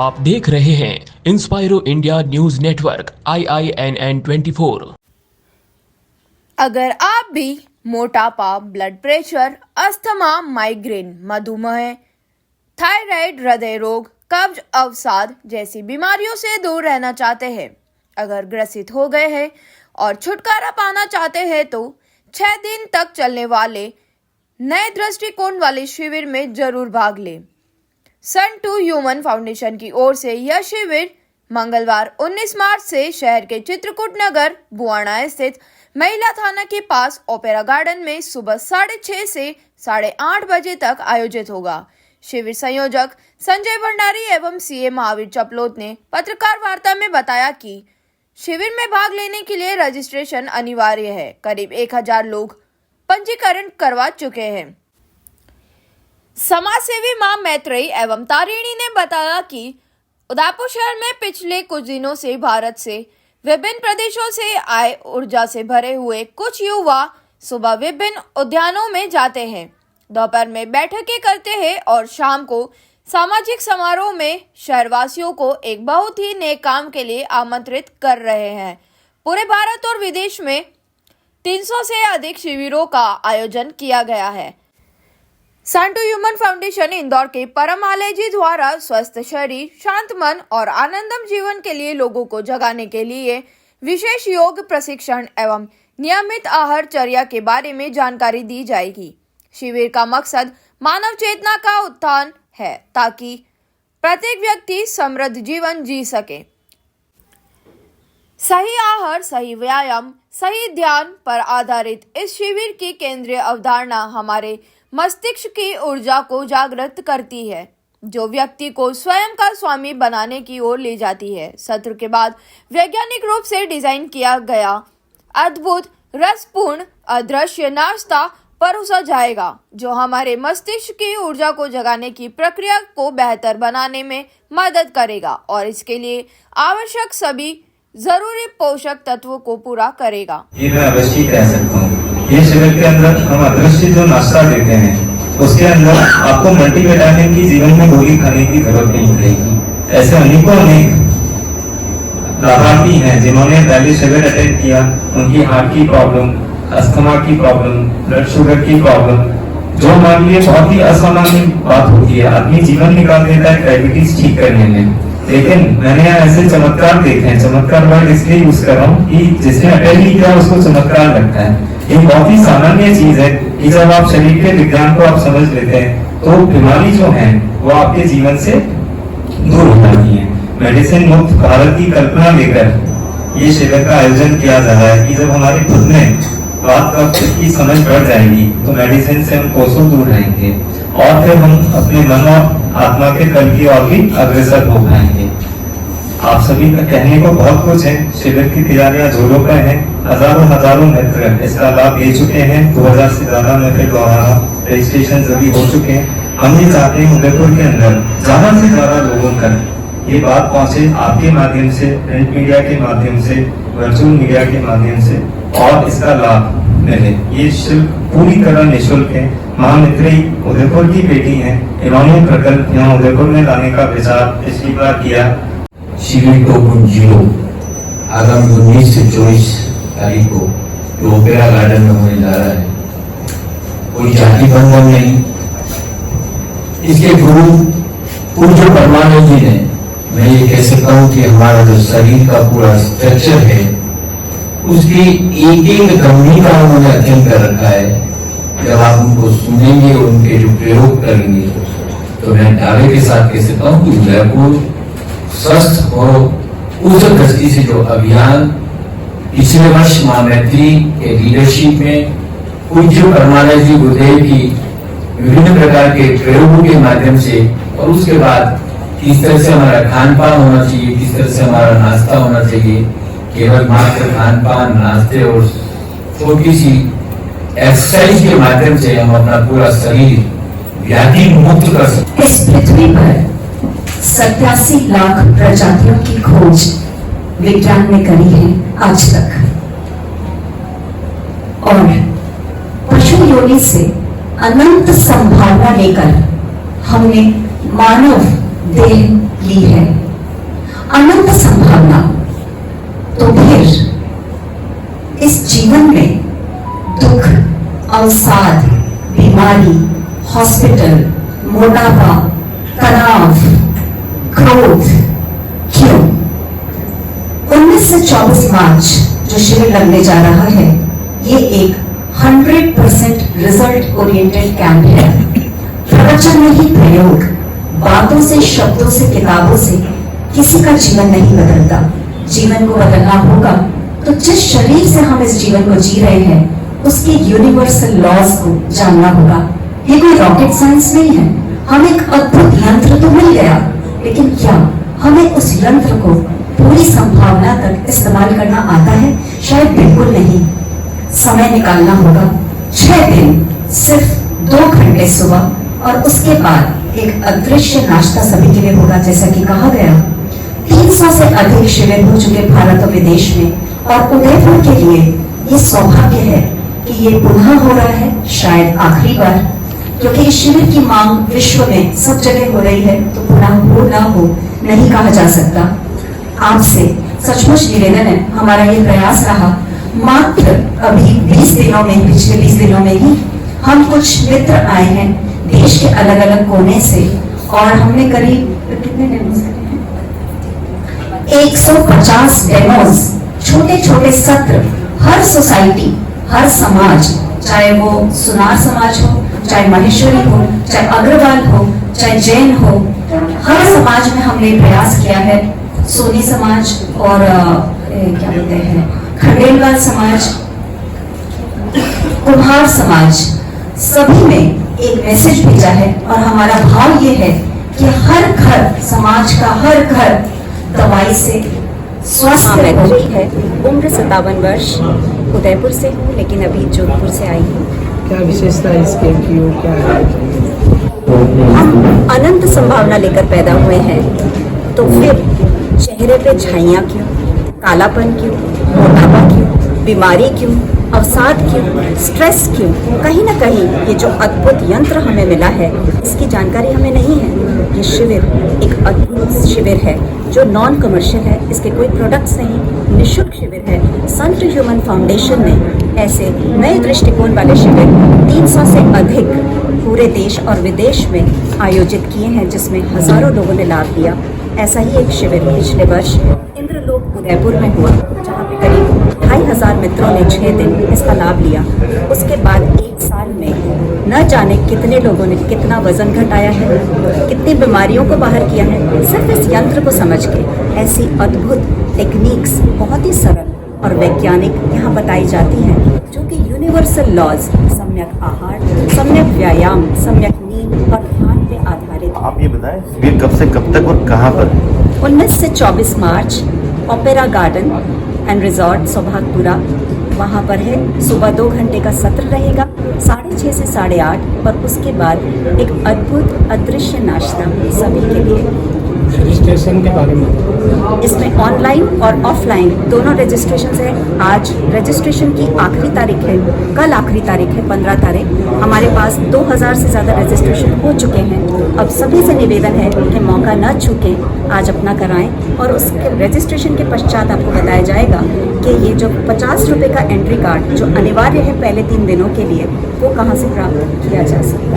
आप देख रहे हैं इंस्पायरो इंडिया न्यूज नेटवर्क IINN 24। अगर आप भी मोटापा, ब्लड प्रेशर, अस्थमा, माइग्रेन, मधुमेह, थायराइड, हृदय रोग, कब्ज, अवसाद जैसी बीमारियों से दूर रहना चाहते हैं, अगर ग्रसित हो गए हैं और छुटकारा पाना चाहते हैं तो 6 दिन तक चलने वाले नए दृष्टिकोण वाले शिविर में जरूर भाग लें। सन टू ह्यूमन फाउंडेशन की ओर से यह शिविर मंगलवार 19 मार्च से शहर के चित्रकूट नगर बुआना स्थित महिला थाना के पास ओपेरा गार्डन में सुबह 6:30 से 8:30 बजे तक आयोजित होगा। शिविर संयोजक संजय भंडारी एवं CA महावीर चपलोत ने पत्रकार वार्ता में बताया कि शिविर में भाग लेने के लिए रजिस्ट्रेशन अनिवार्य है। करीब 1000 लोग पंजीकरण करवा चुके हैं। समाज सेवी मां मैत्रेयी एवं तारिणी ने बताया कि उदयपुर शहर में पिछले कुछ दिनों से भारत से विभिन्न प्रदेशों से आए ऊर्जा से भरे हुए कुछ युवा सुबह विभिन्न उद्यानों में जाते हैं, दोपहर में बैठकें करते हैं और शाम को सामाजिक समारोह में शहरवासियों को एक बहुत ही नेक काम के लिए आमंत्रित कर रहे हैं। पूरे भारत और विदेश में 300 से अधिक शिविरों का आयोजन किया गया है। सन टू ह्यूमन फाउंडेशन इंदौर के परमालय जी द्वारा स्वस्थ शरीर, शांत मन और आनंदम जीवन के लिए लोगों को जगाने के लिए विशेष योग प्रशिक्षण एवं नियमित आहारचर्या के बारे में जानकारी दी जाएगी। शिविर का मकसद मानव चेतना का उत्थान है ताकि प्रत्येक व्यक्ति समृद्ध जीवन जी सके। सही आहार, सही व्यायाम, सही ध्यान पर आधारित इस शिविर की केंद्रीय अवधारणा हमारे मस्तिष्क की ऊर्जा को जागृत करती है, जो व्यक्ति को स्वयं का स्वामी बनाने की ओर ले जाती है। सत्र के बाद वैज्ञानिक रूप से डिजाइन किया गया अद्भुत रसपूर्ण अदृश्य नाश्ता परोसा जाएगा, जो हमारे मस्तिष्क की ऊर्जा को जगाने की प्रक्रिया को बेहतर बनाने में मदद करेगा और इसके लिए आवश्यक सभी जरूरी पोषक तत्वों को पूरा करेगा। ये मैं अवश्य कह सकता हूँ। ये शिविर के अंदर हम अदृश्य जो नाश्ता देते हैं उसके अंदर आपको मल्टीविटामिन की जीवन में गोली खाने की जरूरत नहीं पड़ेगी। ऐसे अनेकों लाभार्थी हैं जिन्होंने पहले शिविर अटेंड किया, उनकी हार्ट की प्रॉब्लम, अस्थमा की प्रॉब्लम, ब्लड शुगर की प्रॉब्लम, जो मान लीजिए बहुत ही असामान्य बात होती है, आदमी जीवन निकाल देता है डायबिटीज ठीक करने में, लेकिन मैंने यहाँ ऐसे चमत्कार देखे हैं। चमत्कार वर्ड इसलिए यूज कर रहा हूँ कि जिसने अटेंड नहीं किया उसको चमत्कार लगता है। ये बहुत ही सामान्य चीज है कि जब आप शरीर के विज्ञान को आप समझ लेते हैं तो बीमारी जो है वो आपके जीवन से दूर हो जाती है। मेडिसिन मुक्त भारत की कल्पना लेकर ये शिविर का आयोजन किया जा रहा है कि जब हमारी खुद में बात की समझ बढ़ जाएगी तो मेडिसिन से हम कोसों दूर रहेंगे और फिर हम अपने मन और आत्मा के कल की ओर भी अग्रसर हो पाएंगे। आप सभी का कहने को बहुत कुछ है। शिविर की तैयारियां जोरों पर हैं। हजारों मित्र इसका लाभ ले चुके हैं। 2000 से ज्यादा मित्र द्वारा रजिस्ट्रेशन सभी हो चुके हैं। हम ये चाहते हैं उदयपुर के अंदर ज्यादा से ज्यादा लोगों तक ये बात पहुंचे, आपके माध्यम से, प्रिंट मीडिया के माध्यम से, वर्चुअल मीडिया के माध्यम से, और इसका लाभ मिले। ये शुल्क पूरी तरह निःशुल्क है। मां मैत्रेयी उदयपुर की बेटी हैं, इन्होंने प्रकल्प यहाँ उदयपुर में लाने का विचार पिछली बार किया। शिविर 2.0 आगामी 19 से 24 तारीख को ओपेरा गार्डन में होने जा रहा है। कोई जाति बंधन नहीं। इसके गुरु पूज्य परमानंद जी ने, मैं ये कह सकता हूँ कि हमारा जो शरीर का पूरा स्ट्रक्चर है उसकी एक गंभीर का उन्होंने अध्ययन कर रखा है। जब आप उनको सुनेंगे, उनके जो प्रयोग करेंगे, तो मैं दावे के साथ कह सकता हूँ कि उदयपुर स्वस्थ और उच्च दृष्टि से जो अभियान पिछले वर्ष मां मैत्रेयी के लीडरशिप में पूज्य परमानंद जी गुरुदेव की विभिन्न प्रकार के प्रयोगों के माध्यम से, और उसके बाद किस तरह से हमारा खान पान होना चाहिए, किस तरह से हमारा नाश्ता होना चाहिए, केवल मात्र खान पान, नाश्ते और छोटी सी एक्सरसाइज के माध्यम से हम अपना पूरा शरीर व्याधि मुक्त कर सकते। इस पृथ्वी पर 87 लाख प्रजातियों की खोज विज्ञान ने करी है आज तक, और पशु योनि से अनंत संभावना लेकर हमने मानव देह ली है अनंत संभावना, तो फिर इस जीवन में दुख, अवसाद, बीमारी, हॉस्पिटल, मोटापा, तनाव, क्रोध क्यों? 19 से 24 मार्च जो शिविर लगने जा रहा है, ये एक 100% रिजल्ट ओरिएंटेड कैंप है। प्रवचन में ही प्रयोग, बातों से, शब्दों से, किताबों से किसी का जीवन नहीं बदलता। जीवन को बदलना होगा तो जिस शरीर से हम इस जीवन को जी रहे हैं उसके यूनिवर्सल लॉज को जानना होगा। ये कोई रॉकेट साइंस नहीं है। हमें एक अद्भुत यंत्र तो मिल गया, लेकिन क्या हमें उस यंत्र को पूरी संभावना तक इस्तेमाल करना आता है? शायद बिल्कुल नहीं। समय निकालना होगा। 6 दिन, सिर्फ 2 घंटे सुबह और उसके बाद एक अदृश्य नाश्ता सभी के लिए होगा। जैसा कि कहा गया, 300 से अधिक शिविर हो चुके भारत और विदेश में, और उदयपुर के लिए ये सौभाग्य है कि ये पुनः हो रहा है, शायद आखिरी बार, क्योंकि इस शिविर की मांग विश्व में सब जगह हो रही है, तो पुनः हो ना हो नहीं कहा जा सकता। आपसे सचमुच निवेदन है, हमारा ये प्रयास रहा। मात्र अभी 20 दिनों में, पिछले 20 दिनों में ही हम कुछ मित्र आए हैं देश के अलग अलग कोने से, और हमने करीब कितने डेमोज करे हैं? 150 डेमोज, छोटे छोटे सत्र, हर सोसाइटी, हर समाज, चाहे वो सुनार समाज हो, चाहे माहेश्वरी हो, चाहे अग्रवाल हो, चाहे जैन हो, हर समाज में हमने प्रयास किया है। सोनी समाज और क्या बोलते हैं, खंडेलवाल समाज, कुम्हार समाज, सभी में एक मैसेज भेजा है, और हमारा भाव ये है कि हर घर, समाज का हर घर दवाई से स्वस्थ रही है। उम्र 57 वर्ष, उदयपुर से हूँ, लेकिन अभी जोधपुर से आई हूँ। क्या विशेषता है इस कैंप की और क्या है? हम अनंत संभावना लेकर पैदा हुए हैं, तो फिर चेहरे पे झाइयाँ क्यों, कालापन क्यों, मोटापा क्यों, बीमारी क्यों, अवसाद क्यों, स्ट्रेस क्यों? कहीं ना कहीं ये जो अद्भुत यंत्र हमें मिला है, इसकी जानकारी हमें नहीं है। ये शिविर एक अद्भुत शिविर है जो नॉन कमर्शियल है, इसके कोई प्रोडक्ट्स नहीं, निःशुल्क शिविर है। सन टू ह्यूमन फाउंडेशन ने ऐसे नए दृष्टिकोण वाले शिविर 300 से अधिक पूरे देश और विदेश में आयोजित किए हैं, जिसमें हजारों लोगों ने लाभ लिया। ऐसा ही एक शिविर पिछले वर्ष इंद्रलोक उदयपुर में हुआ, जहाँ पे करीब 2500 मित्रों ने 6 दिन इसका लाभ लिया। उसके बाद 1 साल में न जाने कितने लोगों ने कितना वजन घटाया है, कितनी बीमारियों को बाहर किया है, सिर्फ इस यंत्र को समझ के। ऐसी अद्भुत टेक्निक्स बहुत ही सरल और वैज्ञानिक यहाँ बताई जाती हैं, जो कि यूनिवर्सल लॉज, सम्यक आहार, सम्यक व्यायाम, सम्यक नींद और ध्यान पे आधारित। आप ये बताएं शिविर कब से कब तक और कहाँ पर? 19 से 24 मार्च ओपेरा गार्डन एंड रिजॉर्ट सौभागपुरा, वहाँ पर है। सुबह 2 घंटे का सत्र रहेगा, 6:30 से 8:30, और उसके बाद एक अद्भुत अदृश्य नाश्ता सभी के लिए। रजिस्ट्रेशन के बारे में इसमें ऑनलाइन और ऑफलाइन दोनों रजिस्ट्रेशन है। आज रजिस्ट्रेशन की आखिरी तारीख है, कल आखिरी तारीख है 15 तारीख। हमारे पास 2000 से ज़्यादा रजिस्ट्रेशन हो चुके हैं। अब सभी से निवेदन है कि मौका न चूकें, आज अपना कराएं, और उसके रजिस्ट्रेशन के पश्चात आपको बताया जाएगा कि ये जो 50 रुपये का एंट्री कार्ड जो अनिवार्य है पहले 3 दिनों के लिए, वो कहाँ से प्राप्त किया जा सकता है।